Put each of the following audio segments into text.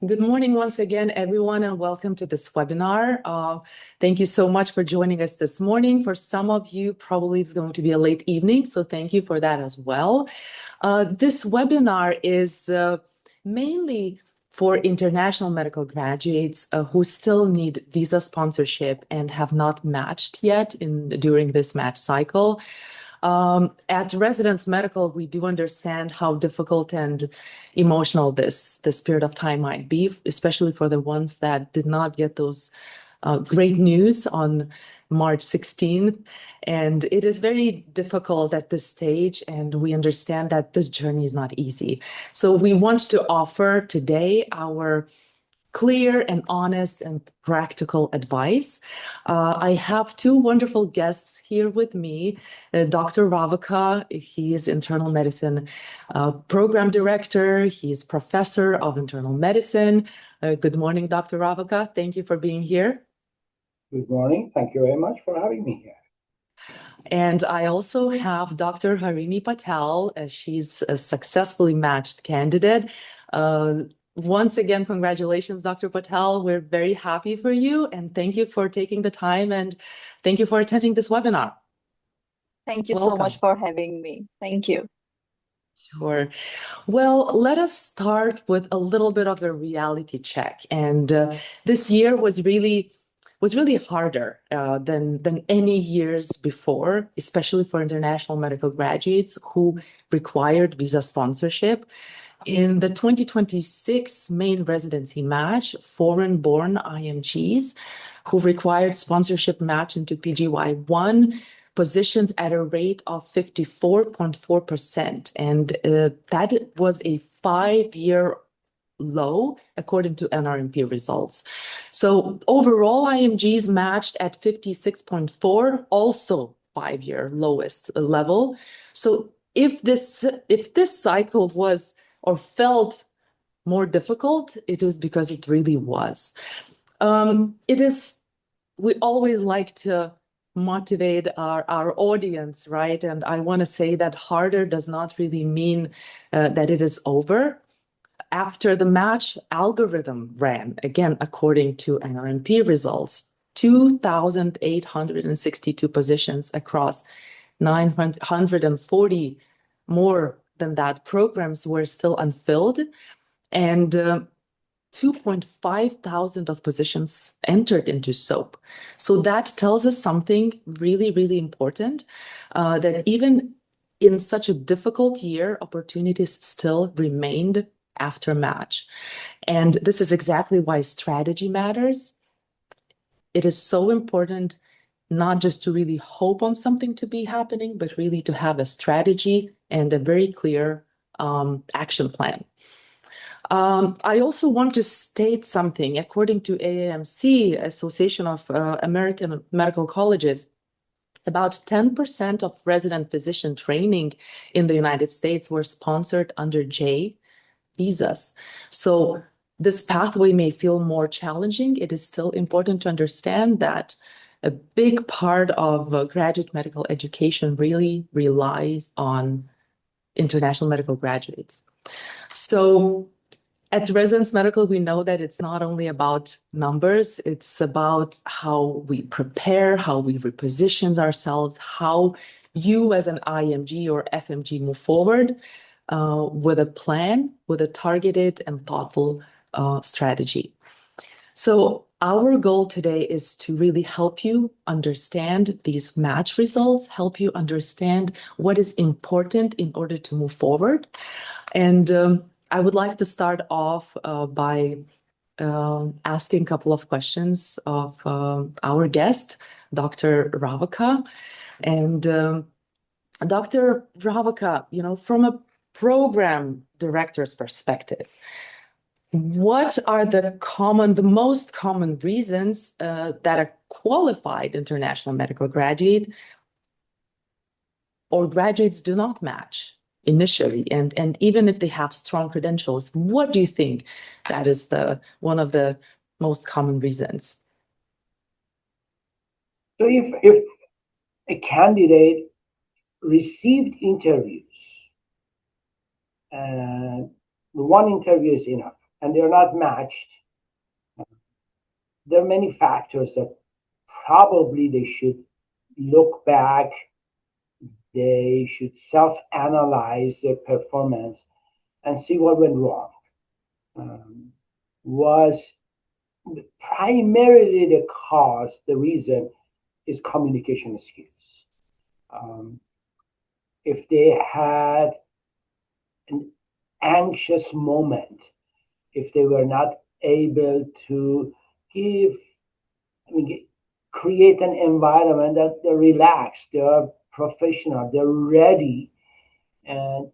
Good morning once again, everyone, and welcome to this webinar. Thank you so much for joining us this morning. For some of you, probably it's going to be a late evening, so thank you for that as well. This webinar is mainly for international medical graduates who still need visa sponsorship and have not matched yet during this match cycle. At Residence Medical, we do understand how difficult and emotional this period of time might be, especially for the ones that did not get those great news on March 16th. And it is very difficult at this stage, and we understand that this journey is not easy. So we want to offer today our clear and honest and practical advice. I have two wonderful guests here with me. Dr. Ravaka, he is internal medicine program director. He's professor of internal medicine. Good morning, Dr. Ravaka. Thank you for being here. Good morning. Thank you very much for having me here. And I also have Dr. Harini Patel. She's a successfully matched candidate. Once again, congratulations, Dr. Patel. We're very happy for you, and thank you for taking the time, and thank you for attending this webinar. Thank you so much for having me. Thank you. Sure. Well, let us start with a little bit of a reality check. And this year was really harder than any years before, especially for international medical graduates who required visa sponsorship. In the 2026 main residency match, foreign-born IMGs who required sponsorship match into PGY1 positions at a rate of 54.4%. And that was a 5-year low according to NRMP results. So overall IMGs matched at 56.4, also 5-year lowest level. So if this cycle was or felt more difficult, it is because it really was. We always like to motivate our audience, right? And I want to say that harder does not really mean that it is over. After the match, algorithm ran, again, according to NRMP results, 2,862 positions across 940 more than that programs were still unfilled, and 2,500 of positions entered into SOAP. So that tells us something really, really important, that even in such a difficult year, opportunities still remained after match. And this is exactly why strategy matters. It is so important not just to really hope on something to be happening, but really to have a strategy and a very clear action plan. I also want to state something. According to AAMC, Association of American Medical Colleges, about 10% of resident physician training in the United States were sponsored under J visas. So this pathway may feel more challenging. It is still important to understand that a big part of graduate medical education really relies on international medical graduates. So at Residence Medical, we know that it's not only about numbers, it's about how we prepare, how we reposition ourselves, how you as an IMG or FMG move forward with a plan, with a targeted and thoughtful strategy. So our goal today is to really help you understand these match results, help you understand what is important in order to move forward. And I would like to start off by asking a couple of questions of our guest, Dr. Ravaka. And Dr. Ravaka, from a program director's perspective, what are the most common reasons that a qualified international medical graduate or graduates do not match initially, and even if they have strong credentials, what do you think that is one of the most common reasons? So if a candidate received interviews, one interview is enough, and they're not matched, there are many factors that probably they should look back, they should self-analyze their performance and see what went wrong. Was primarily the cause, the reason is communication skills. If they had an anxious moment, if they were not able to give, create an environment that they're relaxed, they're professional, they're ready, and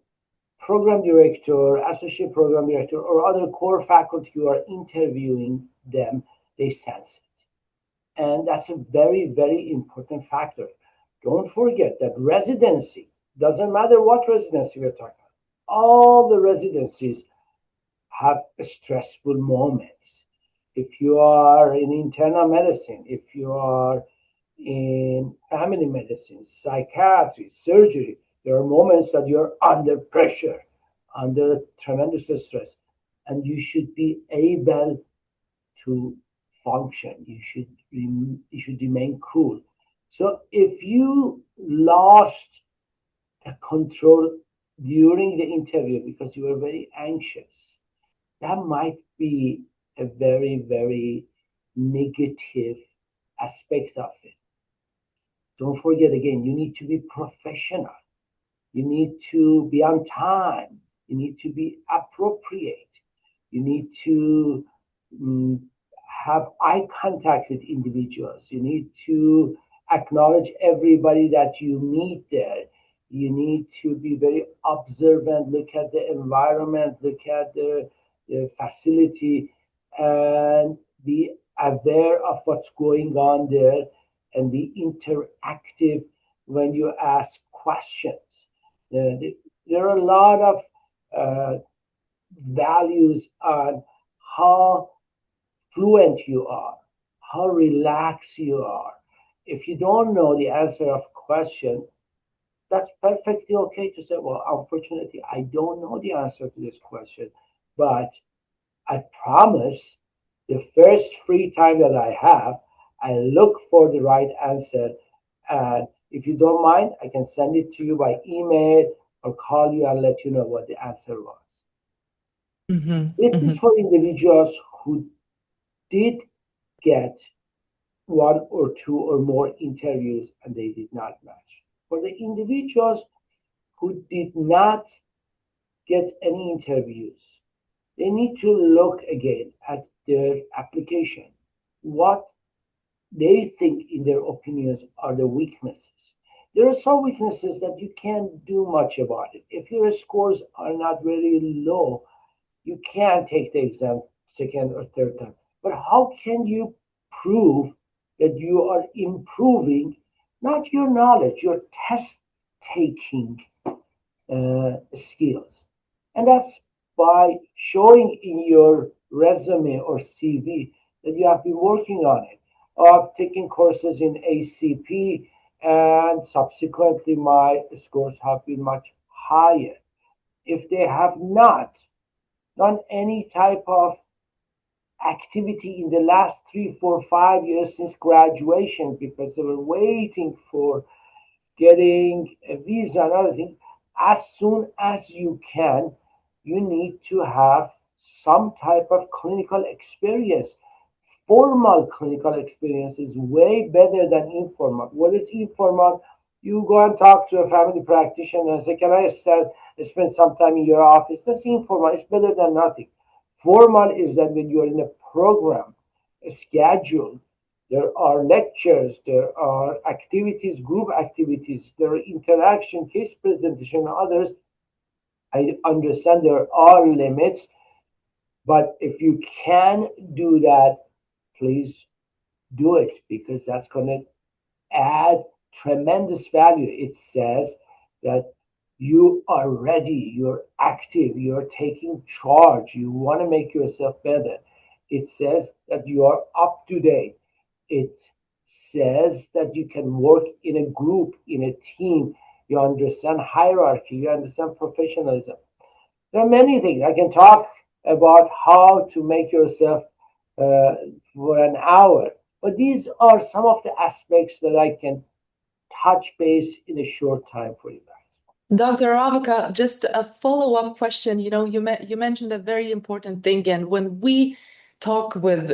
program director, associate program director, or other core faculty who are interviewing them, they sense it. And that's a very, very important factor. Don't forget that residency, doesn't matter what residency we're talking about, all the residencies have stressful moments. If you are in internal medicine, if you are in family medicine, psychiatry, surgery, there are moments that you're under pressure, under tremendous stress, and you should be able to function. You should remain cool. So if you lost the control during the interview because you were very anxious, that might be a very, very negative aspect of it. Don't forget again, you need to be professional. You need to be on time. You need to be appropriate. You need to mm, have eye contact with individuals. You need to acknowledge everybody that you meet there. You need to be very observant, look at the environment, look at the facility, and be aware of what's going on there and be interactive when you ask questions. There are a lot of values on how fluent you are, how relaxed you are. If you don't know the answer of a question, that's perfectly okay to say, well, unfortunately, I don't know the answer to this question, but I promise the first free time that I have, I look for the right answer. And if you don't mind, I can send it to you by email or call you and let you know what the answer was. This is for individuals who did get one or two or more interviews and they did not match. For the individuals who did not get any interviews, they need to look again at their application, what they think, in their opinions, are the weaknesses. There are some weaknesses that you can't do much about it. If your scores are not very low, you can take the exam second or third time. But how can you prove that you are improving not your knowledge, your test taking skills? And that's by showing in your resume or CV that you have been working on it. I've taken courses in ACP, and subsequently my scores have been much higher. If they have not done any type of activity in the last 3, 4, 5 years since graduation because they were waiting for getting a visa and other things, as soon as you can, you need to have some type of clinical experience. Formal clinical experience is way better than informal. What is informal? You go and talk to a family practitioner and say, can I spend some time in your office? That's informal. It's better than nothing. Formal is that when you're in a program, a schedule, there are lectures, there are activities, group activities, there are interaction, case presentation, and others. I understand there are limits, but if you can do that, please do it because that's going to add tremendous value. It says that you are ready, you're active, you're taking charge, you want to make yourself better. It says that you are up to date. It says that you can work in a group, in a team. You understand hierarchy, you understand professionalism. There are many things. I can talk about how to make yourself for an hour. But these are some of the aspects that I can touch base in a short time for you guys. Dr. Ravika, just a follow-up question. You mentioned a very important thing, and when we talk with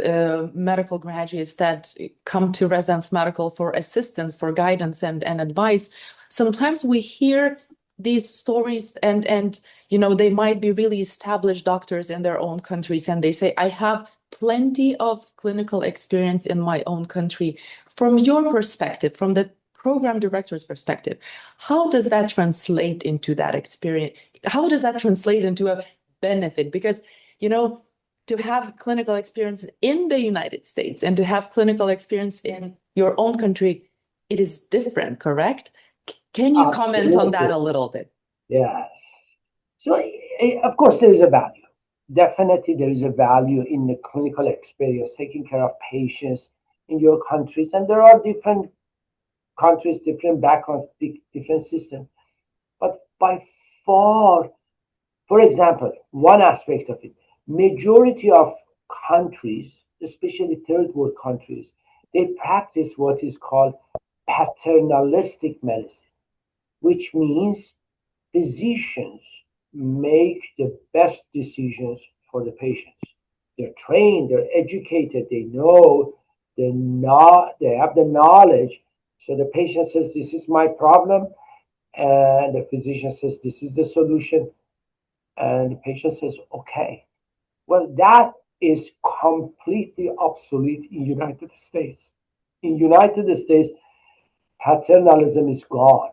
medical graduates that come to Residence Medical for assistance, for guidance and advice, sometimes we hear these stories and they might be really established doctors in their own countries, and they say, I have plenty of clinical experience in my own country. From your perspective, from the program director's perspective, how does that translate into that experience? How does that translate into a benefit? Because, to have clinical experience in the United States and to have clinical experience in your own country, it is different, correct? Can you comment on that a little bit? Yes. So, of course, there is a value. Definitely, there is a value in the clinical experience, taking care of patients in your countries. And there are different countries, different backgrounds, different systems. But by far, for example, one aspect of it, majority of countries, especially third world countries, they practice what is called paternalistic medicine, which means physicians make the best decisions for the patients. They're trained, they're educated, they know, they have the knowledge. So the patient says, this is my problem, and the physician says, this is the solution. And the patient says, okay. Well, that is completely obsolete in United States. In United States, paternalism is gone.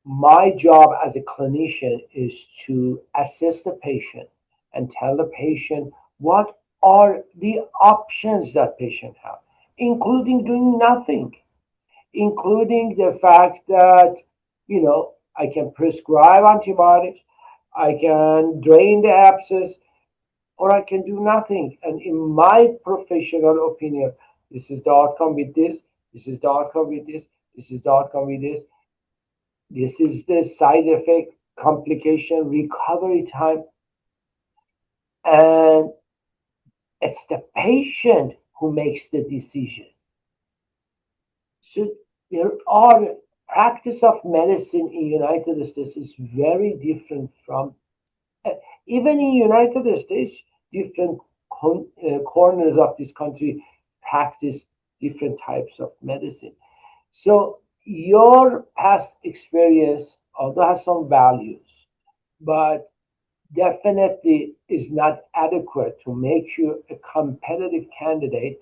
My job as a clinician is to assess the patient and tell the patient what are the options that patient have, including doing nothing, including the fact that, I can prescribe antibiotics, I can drain the abscess, or I can do nothing. And in my professional opinion, this is the outcome with this, this is the outcome with this, this is the outcome with this, this is the side effect, complication, recovery time. And it's the patient who makes the decision. So there are practice of medicine in United States is very different from even in United States, different corners of this country practice different types of medicine. So your past experience, although has some values, but definitely is not adequate to make you a competitive candidate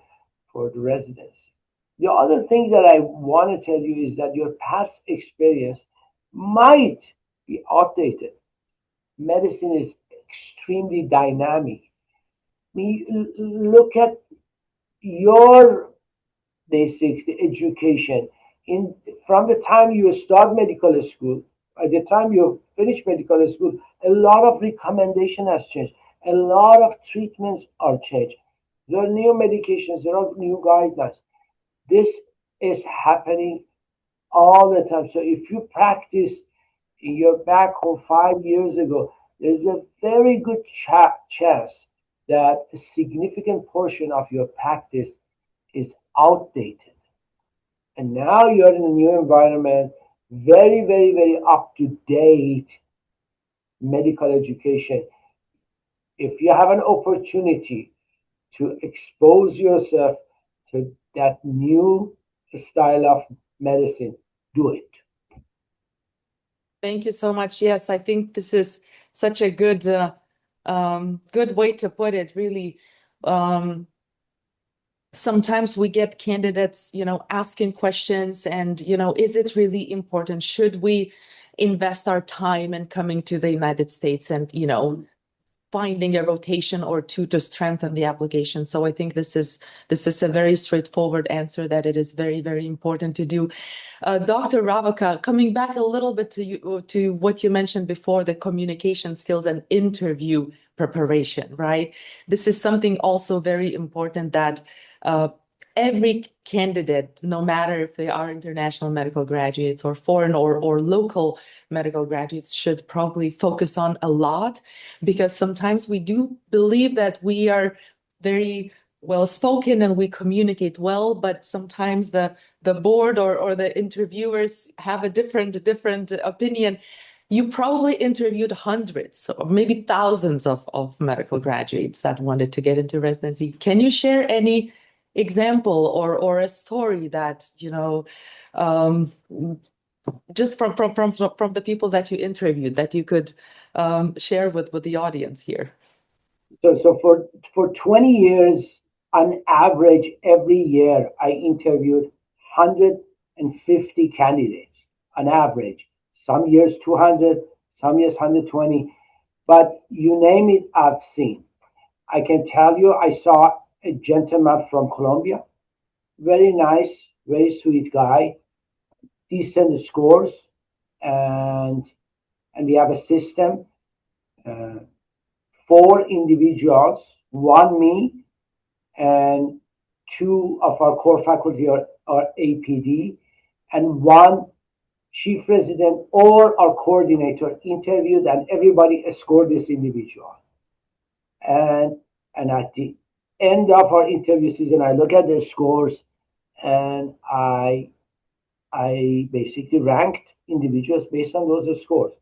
for the residency. The other thing that I want to tell you is that your past experience might be outdated. Medicine is extremely dynamic. I mean, look at your basic education in from the time you start medical school, by the time you finish medical school, a lot of recommendation has changed. A lot of treatments are changed. There are new medications, there are new guidelines. This is happening all the time. So if you practice in your back home 5 years ago, there's a very good chance that a significant portion of your practice is outdated. And now you're in a new environment, very, very, very up to date medical education. If you have an opportunity to expose yourself to that new style of medicine, do it. Thank you so much. Yes, I think this is such a good way to put it, really. Sometimes we get candidates, asking questions and, is it really important? Should we invest our time in coming to the United States and, finding a rotation or two to strengthen the application? So I think this is a very straightforward answer that it is very, very important to do. Dr. Ravika, coming back a little bit to what you mentioned before, the communication skills and interview preparation, right? This is something also very important that every candidate, no matter if they are international medical graduates or foreign or local medical graduates, should probably focus on a lot, because sometimes we do believe that we are very well spoken and we communicate well, but sometimes the board or the interviewers have a different opinion. You probably interviewed hundreds or maybe thousands of medical graduates that wanted to get into residency. Can you share any example or a story that, um, just from the people that you interviewed, that you could share with the audience here? So for 20 years, on average, every year I interviewed 150 candidates on average. Some years 200, some years 120, but you name it, I've seen. I can tell you, I saw a gentleman from Colombia, very nice, very sweet guy, decent scores, and we have a system. Uh, Four individuals, one me, and two of our core faculty are APD, and one chief resident or our coordinator interviewed, and everybody scored this individual. And at the end of our interview season, I look at their scores, and I basically ranked individuals based on those scores.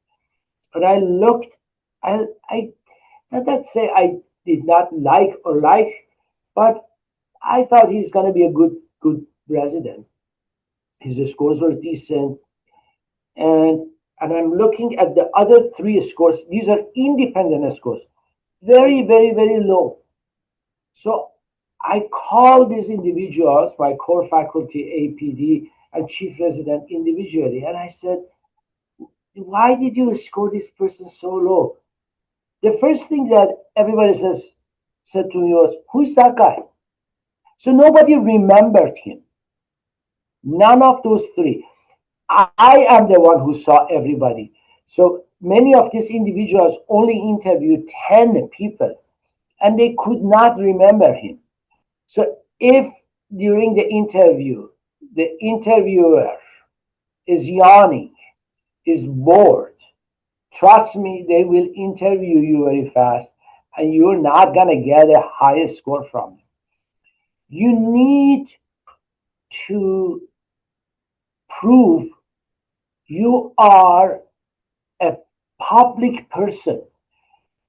And I looked, I not that say I did not like, but I thought he's going to be a good resident. His scores were decent, and I'm looking at the other three scores. These are independent scores, very low. So I called these individuals, my core faculty, APD, and chief resident individually, and I said, "Why did you score this person so low?" The first thing that everybody said to me was, "Who is that guy?" So nobody remembered him. None of those three. I am the one who saw everybody. So many of these individuals only interviewed 10 people, and they could not remember him. So if during the interview, the interviewer is yawning, is bored, trust me, they will interview you very fast, and you're not going to get a high score from them. You need to prove you are a public person.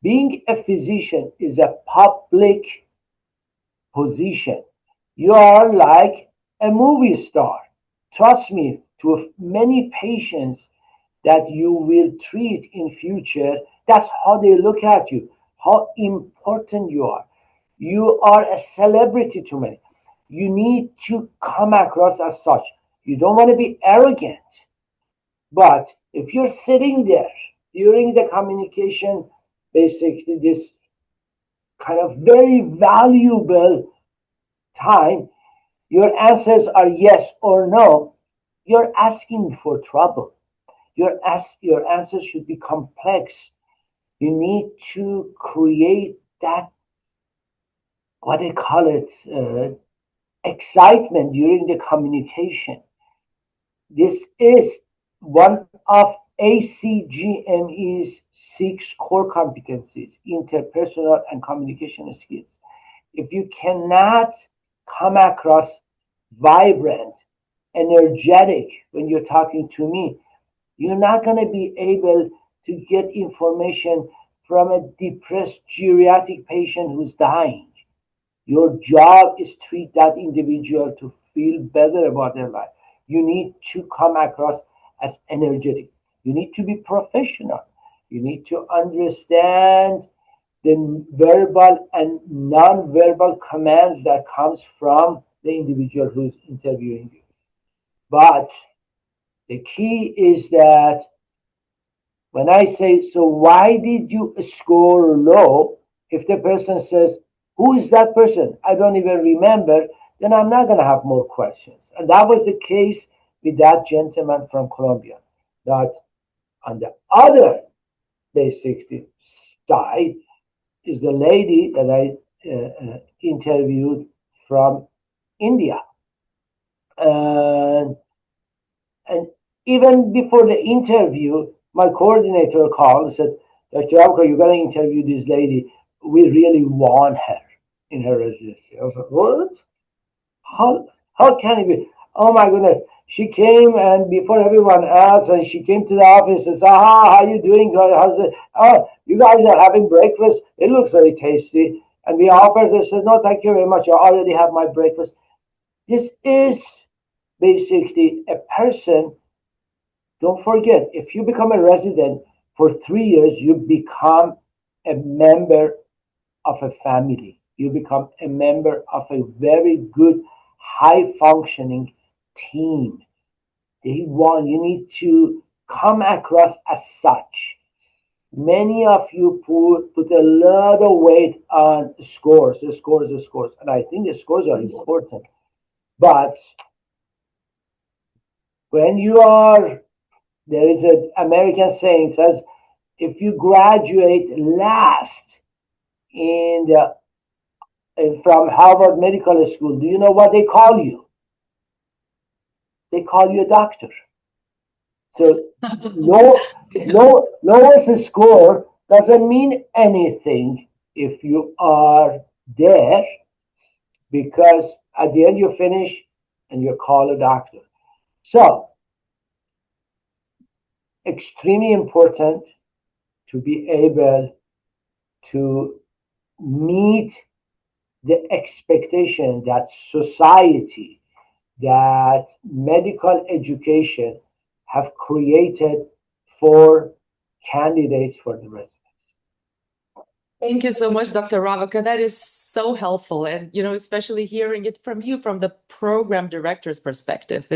Being a physician is a public position. You are like a movie star. Trust me, to many patients that you will treat in future, that's how they look at you, how important you are. You are a celebrity to many. You need to come across as such. You don't want to be arrogant, but if you're sitting there during the communication, basically this kind of very valuable time, your answers are yes or no, you're asking for trouble. Your answers should be complex. You need to create that, what they call it, excitement during the communication. This is one of ACGME's 6 core competencies: interpersonal and communication skills. If you cannot come across vibrant, energetic when you're talking to me, you're not going to be able to get information from a depressed geriatric patient who's dying. Your job is treat that individual to feel better about their life. You need to come across as energetic. You need to be professional. You need to understand the verbal and non-verbal commands that comes from the individual who's interviewing you. But the key is that when I say, "So why did you score low?" If the person says, "Who is that person? I don't even remember," then I'm not going to have more questions. And that was the case with that gentleman from Colombia. That on the other basically side is the lady that I interviewed from India. And, and even before the interview, my coordinator called and said, Dr. Abka, you're going to interview this lady. We really want her in her residency. I was like, what? How, how can it be? Oh my goodness. She came and before everyone else, and she came to the office and said, how you doing? How's it? Oh, you guys are having breakfast. It looks very tasty. And we offered her, said, no, thank you very much. I already have my breakfast. This is basically a person. Don't forget, if you become a resident for 3 years, you become a member of a family. You become a member of a very good, high functioning team. Day one, you need to come across as such. Many of you put a lot of weight on scores, scores, and I think the scores are important. But when you are, there is an American saying says, if you graduate last in the from Harvard Medical School, do you know what they call you? They call you a doctor. So lowest score doesn't mean anything if you are there, because at the end you finish and you're called a doctor. So extremely important to be able to meet the expectation that society, that medical education have created for candidates for the residency. Thank you so much, Dr. Ravaka. That is so helpful. And, especially hearing it from you from the program director's perspective.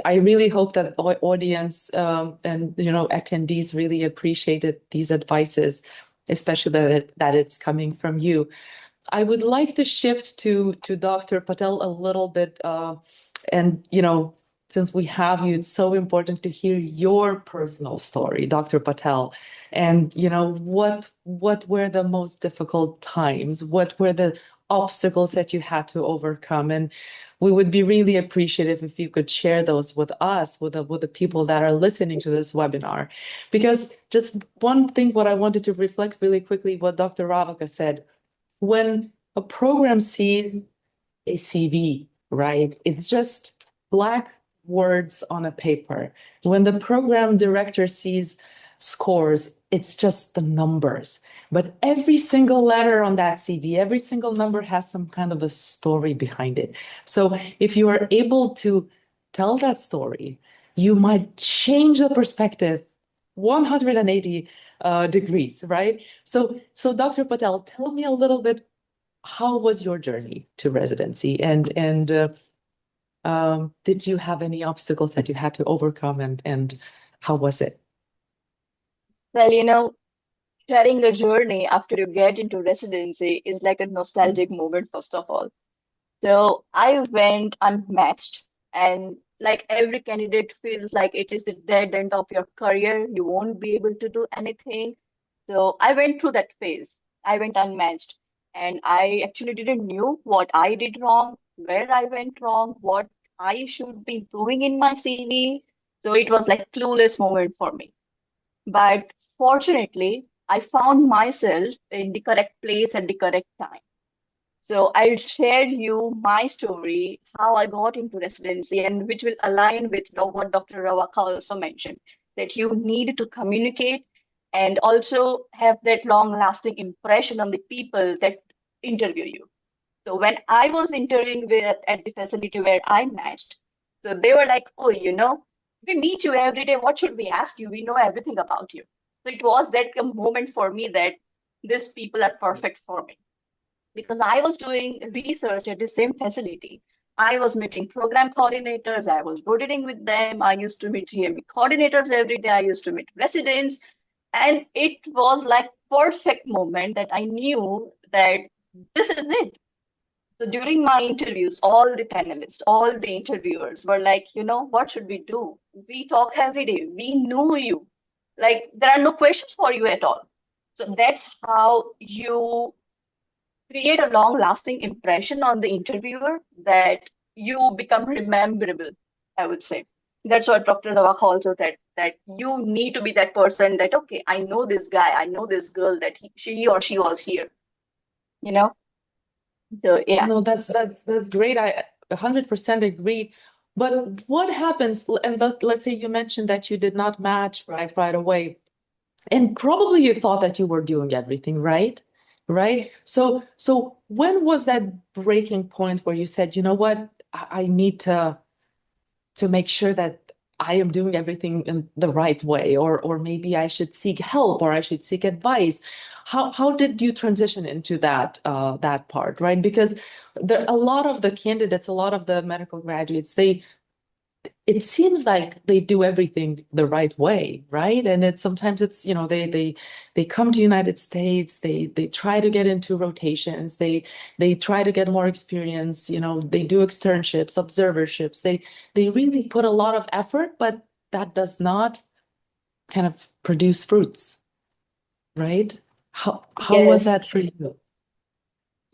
I really hope that the audience and, attendees really appreciated these advices, especially that it's coming from you. I would like to shift to Dr. Patel a little bit. And, since we have you, it's so important to hear your personal story, Dr. Patel. And, what were the most difficult times? What were the obstacles that you had to overcome? And we would be really appreciative if you could share those with us, with the people that are listening to this webinar. Because just one thing, what I wanted to reflect really quickly, what Dr. Ravaka said, when a program sees a CV, right? It's just black words on a paper. When the program director sees scores, it's just the numbers. But every single letter on that CV, every single number has some kind of a story behind it. So if you are able to tell that story, you might change the perspective 180 degrees, right? So Dr. Patel, tell me a little bit, how was your journey to residency, and did you have any obstacles that you had to overcome, and how was it? Well, sharing a journey after you get into residency is like a nostalgic moment, first of all. So I went unmatched, and like every candidate feels like it is the dead end of your career. You won't be able to do anything. So I went through that phase. I went unmatched, and I actually didn't knew what I did wrong, where I went wrong, what I should be doing in my CV. So it was like clueless moment for me. But fortunately, I found myself in the correct place at the correct time. So I'll share you my story, how I got into residency, and which will align with what Dr. Rawaka also mentioned, that you need to communicate and also have that long-lasting impression on the people that interview you. So when I was interviewing at the facility where I matched, so they were like, oh, we meet you every day. What should we ask you? We know everything about you. So it was that a moment for me that these people are perfect for me, because I was doing research at the same facility. I was meeting program coordinators, I was rotating with them, I used to meet GME coordinators every day, I used to meet residents, and it was like perfect moment that I knew that this is it. So during my interviews, all the panelists, all the interviewers were like, what should we do? We talk every day. We know you. Like, there are no questions for you at all. So that's how you create a long-lasting impression on the interviewer that you become rememberable, I would say. That's what Dr. Rawak also said, that you need to be that person that, okay, I know this guy, I know this girl, that she or she was here, you know? So yeah. No, that's great. I 100% agree. But what happens, and let's say you mentioned that you did not match right away, and probably you thought that you were doing everything right, right? So when was that breaking point where you said, you know what, I need to make sure that I am doing everything in the right way, or maybe I should seek help or I should seek advice. How did you transition into that part, right? Because there a lot of the candidates, a lot of the medical graduates, it seems like they do everything the right way, right? And it's sometimes it's, they come to United States, they try to get into rotations, they try to get more experience, they do externships, observerships, they really put a lot of effort, but that does not kind of produce fruits, right? How was Yes. that for you?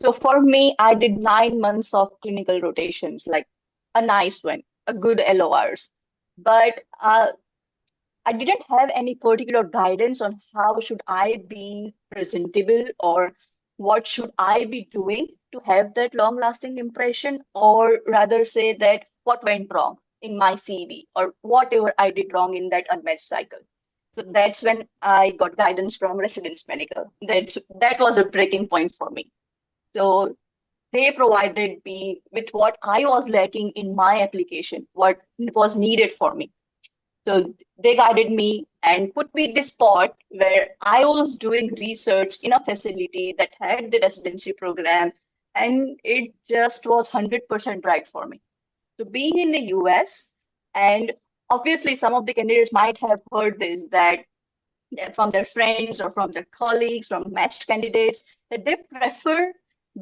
So for me, I did 9 months of clinical rotations, like a nice one, a good LORs. But I didn't have any particular guidance on how should I be presentable or what should I be doing to have that long-lasting impression, or rather say that what went wrong in my CV or whatever I did wrong in that unmatched cycle. So that's when I got guidance from Residence Medical. That was a breaking point for me. So they provided me with what I was lacking in my application, what was needed for me. So they guided me and put me in this spot where I was doing research in a facility that had the residency program, and it just was 100% right for me. So being in the US, and obviously some of the candidates might have heard this, that from their friends or from their colleagues, from matched candidates, that they prefer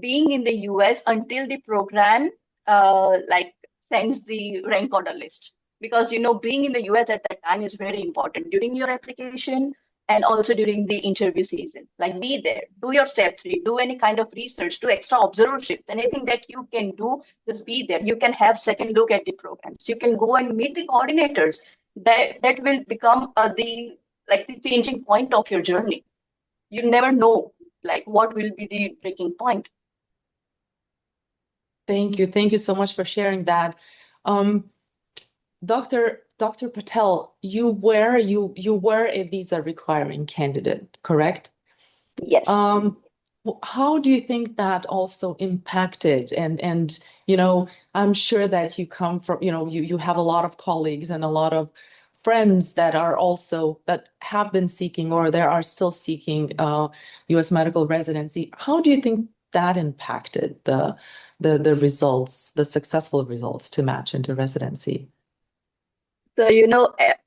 being in the US until the program like sends the rank order list. Because being in the US at that time is very important during your application and also during the interview season. Like be there, do your step three, do any kind of research, do extra observerships, anything that you can do, just be there. You can have second look at the programs. You can go and meet the coordinators. That will become the like the changing point of your journey. You never know like what will be the breaking point. Thank you. Thank you so much for sharing that. Um, Dr. Patel, you were a visa requiring candidate, correct? Yes. Um, how do you think that also impacted? And I'm sure that you come from, you have a lot of colleagues and a lot of friends that have been seeking or they are still seeking U.S. medical residency. How do you think that impacted the results, the successful results to match into residency? So,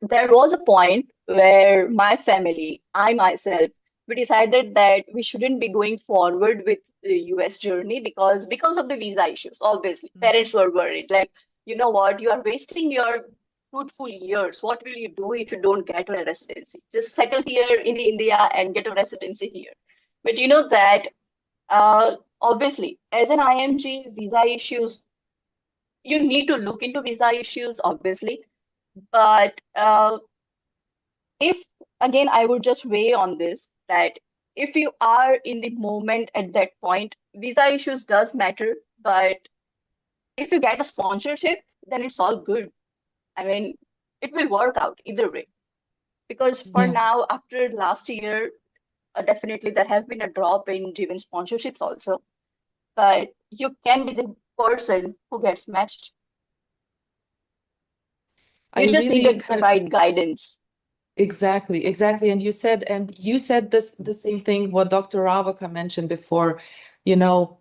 there was a point where my family, I myself, we decided that we shouldn't be going forward with the US journey because of the visa issues. Obviously, parents were worried. Like, you know what, you are wasting your fruitful years. What will you do if you don't get a residency? Just settle here in India and get a residency here. But you know that obviously, as an IMG, visa issues, you need to look into visa issues, obviously. But if, again, I would just weigh on this that if you are in the moment at that point, visa issues does matter. But if you get a sponsorship, then it's all good. I mean, it will work out either way. Because for Yeah. now, after last year, definitely there have been a drop in driven sponsorships also. But you can be the person who gets matched. I You just need really the kind of right guidance. exactly. And you said this the same thing what Dr. Ravaka mentioned before, you know,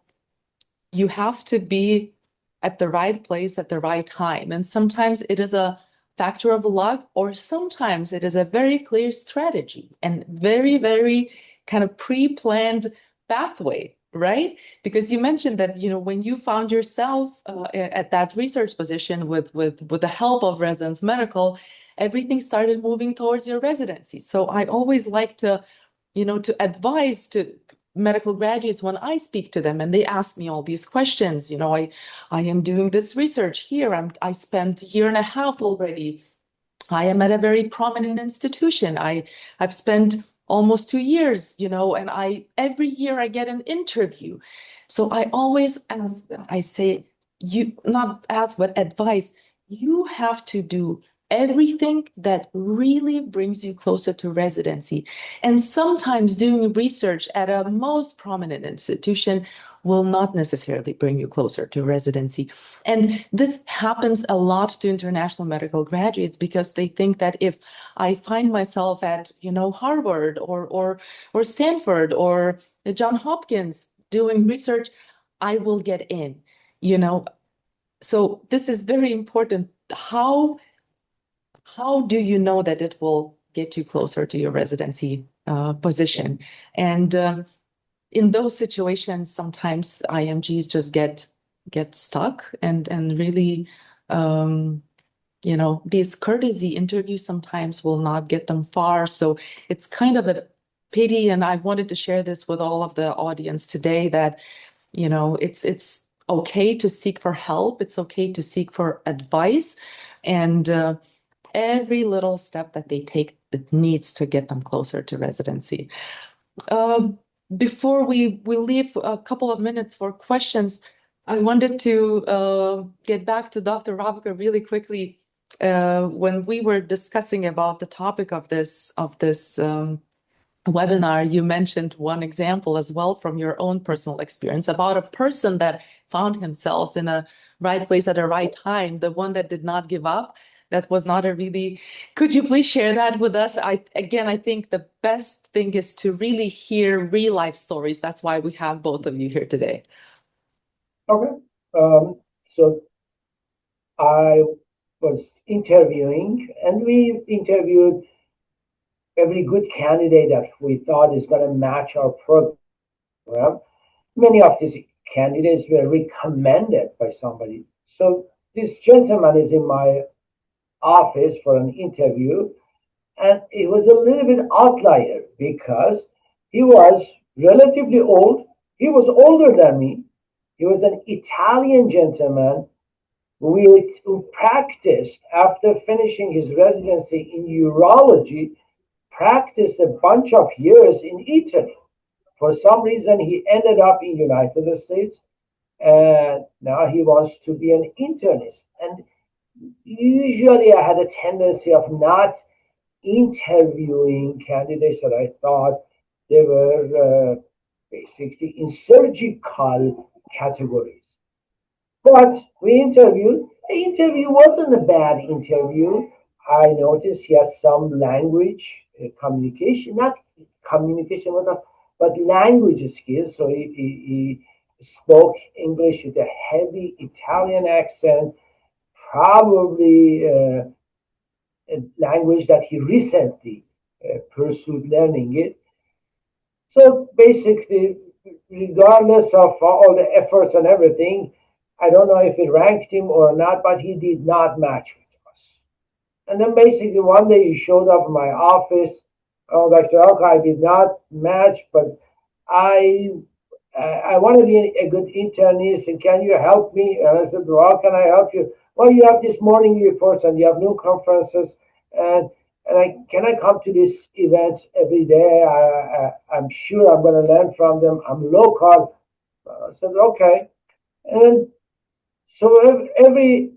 you have to be at the right place at the right time. And sometimes it is a factor of luck, or sometimes it is a very clear strategy and very, very kind of pre-planned pathway, right? Because you mentioned that, when you found yourself at that research position with the help of Residence Medical, everything started moving towards your residency. So I always like to advise to medical graduates, when I speak to them and they ask me all these questions, I am doing this research here. I spent a year and a half already. I am at a very prominent institution. I've spent almost 2 years, and every year I get an interview. So I always ask them, I say, you not ask, but advise, you have to do everything that really brings you closer to residency. And sometimes doing research at a most prominent institution will not necessarily bring you closer to residency. And this happens a lot to international medical graduates because they think that if I find myself at, Harvard or Stanford or Johns Hopkins doing research, I will get in, you know. So this is very important. How do you know that it will get you closer to your residency position? And in those situations, sometimes IMGs just get stuck and really, these courtesy interviews sometimes will not get them far. So it's kind of a pity, and I wanted to share this with all of the audience today that, it's okay to seek for help. It's okay to seek for advice, and every little step that they take, it needs to get them closer to residency. Before we leave a couple of minutes for questions, I wanted to get back to Dr. Ravika really quickly. When we were discussing about the topic of this webinar, you mentioned one example as well from your own personal experience about a person that found himself in a right place at a right time, the one that did not give up. That was not a really, could you please share that with us? I think the best thing is to really hear real life stories. That's why we have both of you here today. Okay. So I was interviewing, and we interviewed every good candidate that we thought is going to match our program. Many of these candidates were recommended by somebody. So this gentleman is in my office for an interview, and it was a little bit outlier because he was relatively old. He was older than me. He was an Italian gentleman who practiced after finishing his residency in urology, practiced a bunch of years in Italy. For some reason, he ended up in United States, and now he wants to be an internist. And usually, I had a tendency of not interviewing candidates that I thought they were basically in surgical categories. But we interviewed. The interview wasn't a bad interview. I noticed he has some language communication, not communication, but language skills. So he spoke English with a heavy Italian accent, probably a language that he recently pursued learning it. So basically, regardless of all the efforts and everything, I don't know if it ranked him or not, but he did not match with us. And then basically one day he showed up in my office. Oh, Dr. Alka, I did not match, but I I want to be a good internist, and can you help me? And I said, well, how can I help you? Well, you have this morning reports and you have new conferences, and can I come to these events every day? I'm sure I'm going to learn from them. I'm local. I said, okay. And then, so every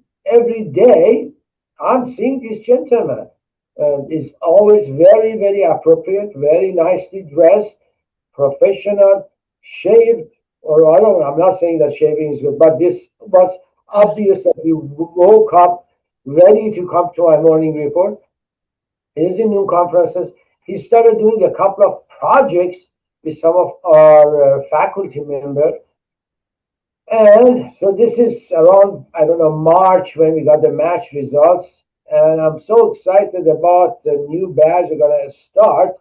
day, I'm seeing this gentleman. Is always very, very appropriate, very nicely dressed, professional, shaved, or I don't know, I'm not saying that shaving is good, but this was obvious that he woke up ready to come to my morning report. He's in new conferences. He started doing a couple of projects with some of our faculty members. And so this is around, I don't know, March when we got the match results. And I'm so excited about the new batch are going to start.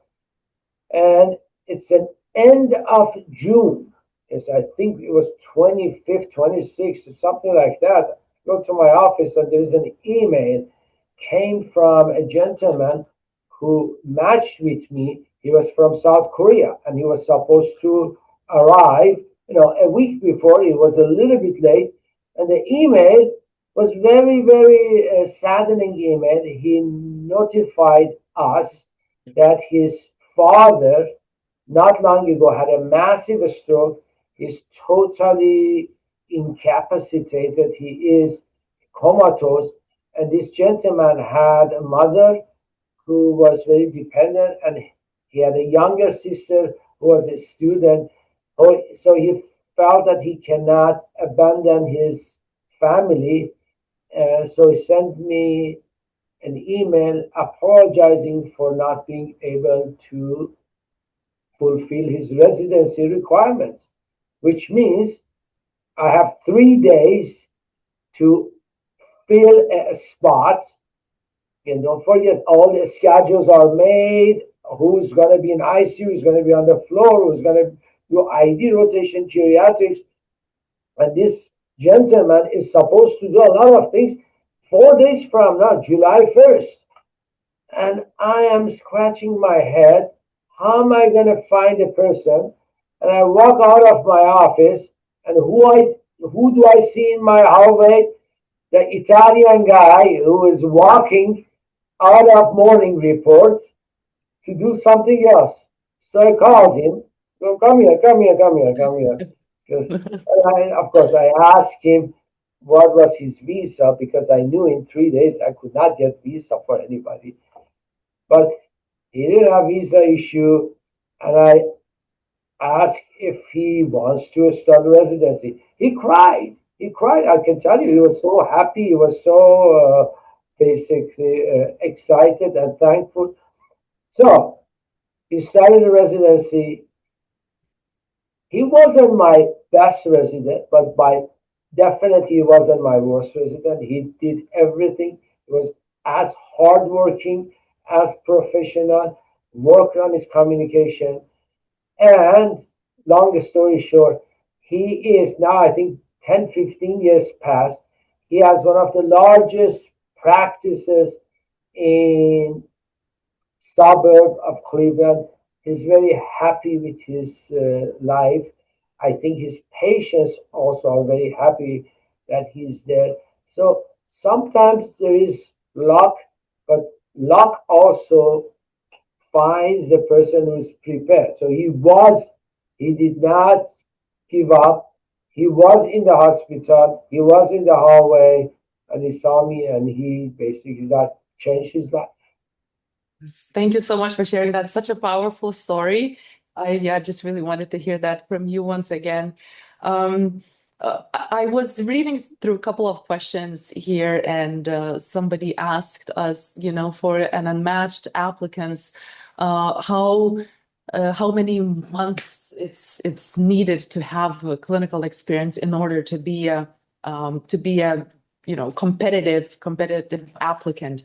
And it's an end of June. Yes, I think it was 25th, 26th, or something like that. Go to my office and there's an email came from a gentleman who matched with me He was from South Korea, and he was supposed to arrive, a week before. He was a little bit late, and the email was very, very saddening email. He notified us that his father, not long ago, had a massive stroke. He's totally incapacitated. He is comatose. And this gentleman had a mother who was very dependent, and he had a younger sister who was a student. So he felt that he cannot abandon his family. So he sent me an email apologizing for not being able to fulfill his residency requirements, which means I have 3 days to fill a spot. And don't forget, all the schedules are made. Who's going to be in ICU, who's going to be on the floor, who's going to do ID rotation, geriatrics. And this gentleman is supposed to do a lot of things 4 days from now, July 1st. And I am scratching my head. How am I going to find a person? And I walk out of my office, and who do I see in my hallway? The Italian guy who is walking out of morning report to do something else. So I called him. So come here, come here, come here, come here. Of course, I asked him what was his visa, because I knew in 3 days I could not get visa for anybody. But he didn't have visa issue, and I asked if he wants to start residency. He cried. He cried. I can tell you, he was so happy. He was so basically excited and thankful. So he started the residency. He wasn't my best resident, but definitely he wasn't my worst resident. He did everything. He was as hardworking, as professional, worked on his communication. And long story short, he is now, I think, 10, 15 years past. He has one of the largest practices in suburb of Cleveland. He's very happy with his life. I think his patients also are very happy that he's there. So sometimes there is luck, but luck also finds the person who is prepared. So he did not give up. He was in the hospital, he was in the hallway, and he saw me, and he basically got changed his life. Thank you so much for sharing that. Such a powerful story. I just really wanted to hear that from you once again. I was reading through a couple of questions here, and somebody asked us, for an unmatched applicants, how many months it's needed to have a clinical experience in order to be a competitive applicant.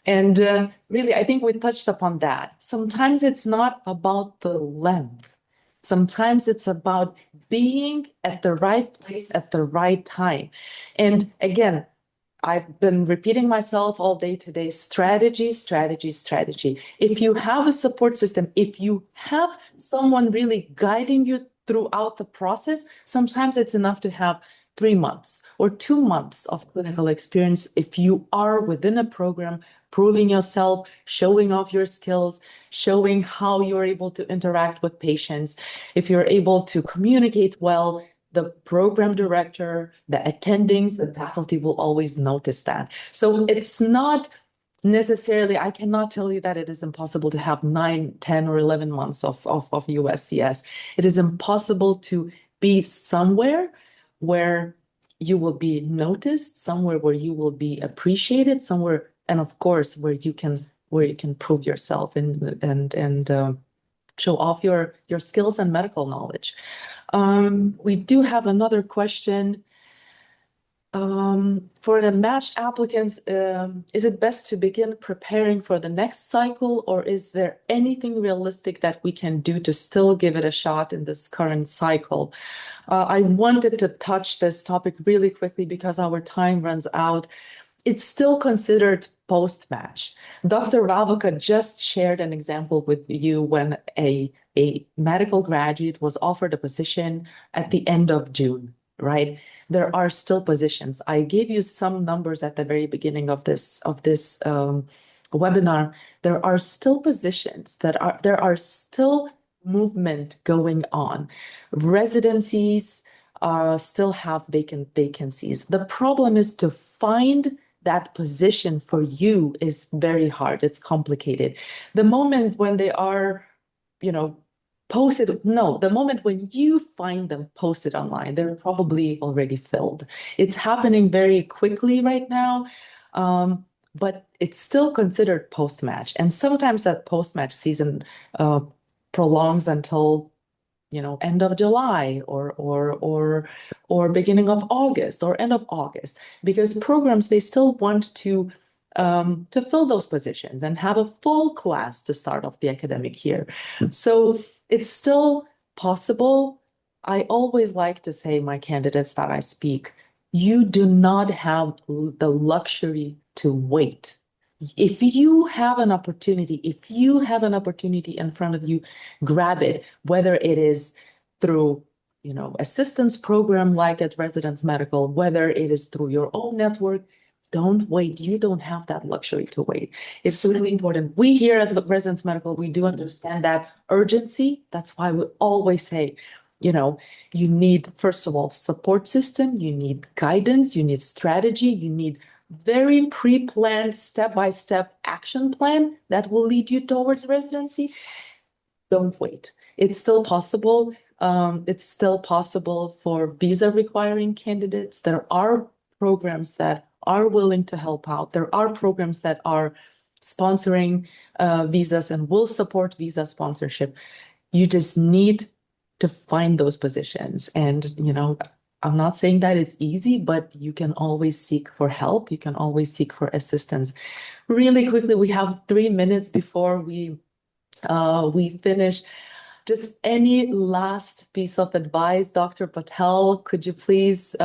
And really, I think we touched upon that. Sometimes it's not about the length. Sometimes it's about being at the right place at the right time. And again, I've been repeating myself all day today: strategy, strategy, strategy. If you have a support system, if you have someone really guiding you throughout the process, sometimes it's enough to have 3 months or 2 months of clinical experience if you are within a program, proving yourself, showing off your skills, showing how you're able to interact with patients. If you're able to communicate well, the program director, the attendings, the faculty will always notice that. So it's not necessarily, I cannot tell you that it is impossible to have 9, 10, or 11 months of USCS. It is impossible to be somewhere where you will be noticed, somewhere where you will be appreciated, somewhere, and of course, where you can prove yourself and show off your skills and medical knowledge. We do have another question. For the matched applicants, is it best to begin preparing for the next cycle, or is there anything realistic that we can do to still give it a shot in this current cycle? I wanted to touch this topic really quickly because our time runs out. it's still considered post-match. Dr. Ravaka just shared an example with you when a medical graduate was offered a position at the end of June, right? There are still positions. I gave you some numbers at the very beginning of this webinar. There are still positions there are still movement going on. Residencies still have vacancies. The problem is to find that position for you is very hard. It's complicated. The moment when they are, posted, no, the moment when you find them posted online, they're probably already filled. It's happening very quickly right now, but it's still considered post-match. And sometimes that post-match season prolongs until end of July or beginning of August or end of August, because programs they still want to fill those positions and have a full class to start off the academic year. So it's still possible. I always like to say, my candidates that I speak, you do not have the luxury to wait. If you have an opportunity in front of you, grab it, whether it is through, assistance program like at Residence Medical, whether it is through your own network. Don't wait. You don't have that luxury to wait. It's really important. We here at Residence Medical, we do understand that urgency. That's why we always say, you need, first of all, support system, you need guidance, you need strategy, you need very pre-planned step-by-step action plan that will lead you towards residency. Don't wait. It's still possible. It's still possible for visa requiring candidates. There are programs that are willing to help out. There are programs that are sponsoring visas and will support visa sponsorship. You just need to find those positions. And, I'm not saying that it's easy, but you can always seek for help. You can always seek for assistance. Really quickly, we have 3 minutes before we finish. Just any last piece of advice, Dr. Patel, could you please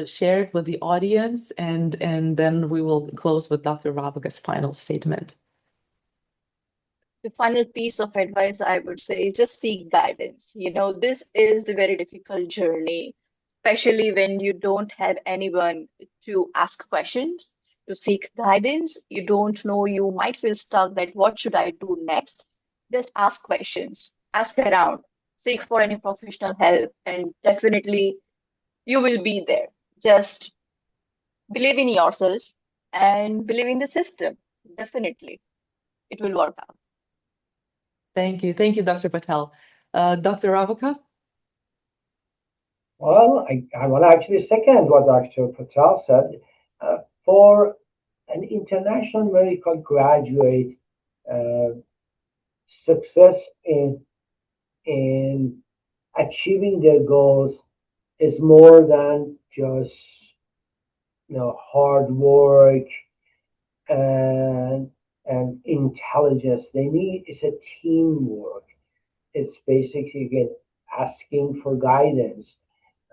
share it with the audience, and then we will close with Dr. Ravaka's final statement. The final piece of advice I would say is just seek guidance. This is a very difficult journey, especially when you don't have anyone to ask questions, to seek guidance. You don't know, you might feel stuck that what should I do next? Just ask questions, ask around, seek for any professional help, and definitely you will be there. Just believe in yourself and believe in the system. Definitely, it will work out. Thank you. Thank you, Dr. Patel. Dr. Ravaka? Well, I want to actually second what Dr. Patel said. For an international medical graduate, success in achieving their goals is more than just hard work and intelligence. They need is a teamwork. It's basically again asking for guidance.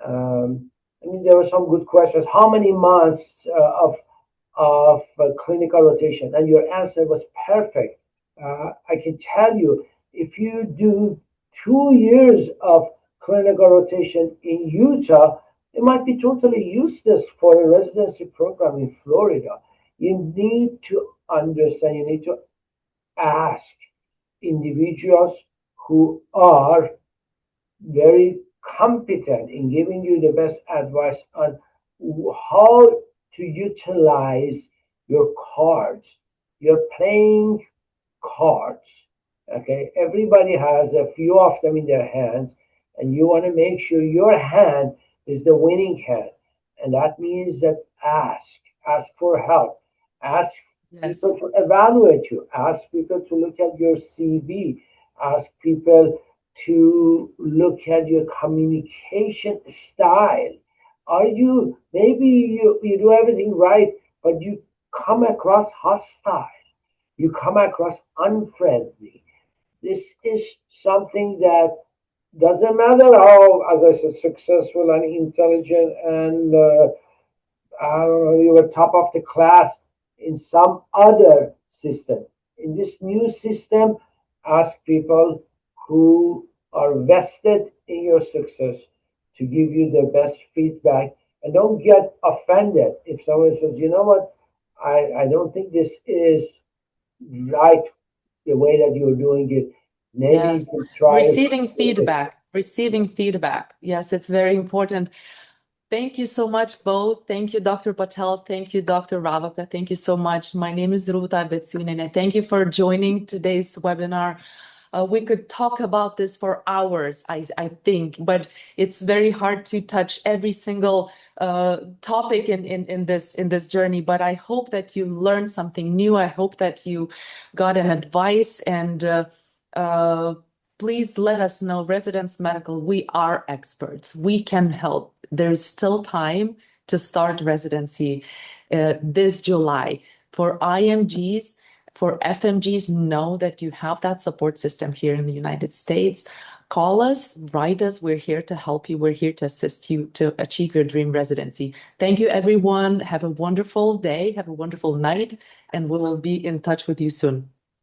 There were some good questions. How many months of clinical rotation? And your answer was perfect. I can tell you, if you do 2 years of clinical rotation in Utah, it might be totally useless for a residency program in Florida. You need to understand, you need to ask individuals who are very competent in giving you the best advice on how to utilize your cards. You're playing cards. Okay, everybody has a few of them in their hands, and you want to make sure your hand is the winning hand. And that means that ask for help, ask Yes. people to evaluate you, ask people to look at your CV, ask people to look at your communication style. Are you, maybe you do everything right, but you come across hostile, you come across unfriendly. This is something that doesn't matter how, as I said, successful and intelligent and I don't know, you were top of the class in some other system. In this new system, ask people who are vested in your success to give you the best feedback, and don't get offended if someone says, you know what, I don't think this is right the way that you're doing it. Maybe you Yes. can try it. Receiving feedback, receiving feedback. Yes, it's very important. Thank you so much, both. Thank you, Dr. Patel. Thank you, Dr. Ravaka. Thank you so much. My name is Ruta Betsun, and I thank you for joining today's webinar. We could talk about this for hours, I think, but it's very hard to touch every single topic in this journey. But I hope that you learned something new. I hope that you got an advice, and please let us know, Residence Medical, we are experts. We can help. There's still time to start residency this July. For IMGs, for FMGs, know that you have that support system here in the United States. Call us, write us. We're here to help you. We're here to assist you to achieve your dream residency. Thank you, everyone. Have a wonderful day. Have a wonderful night, and we'll be in touch with you soon.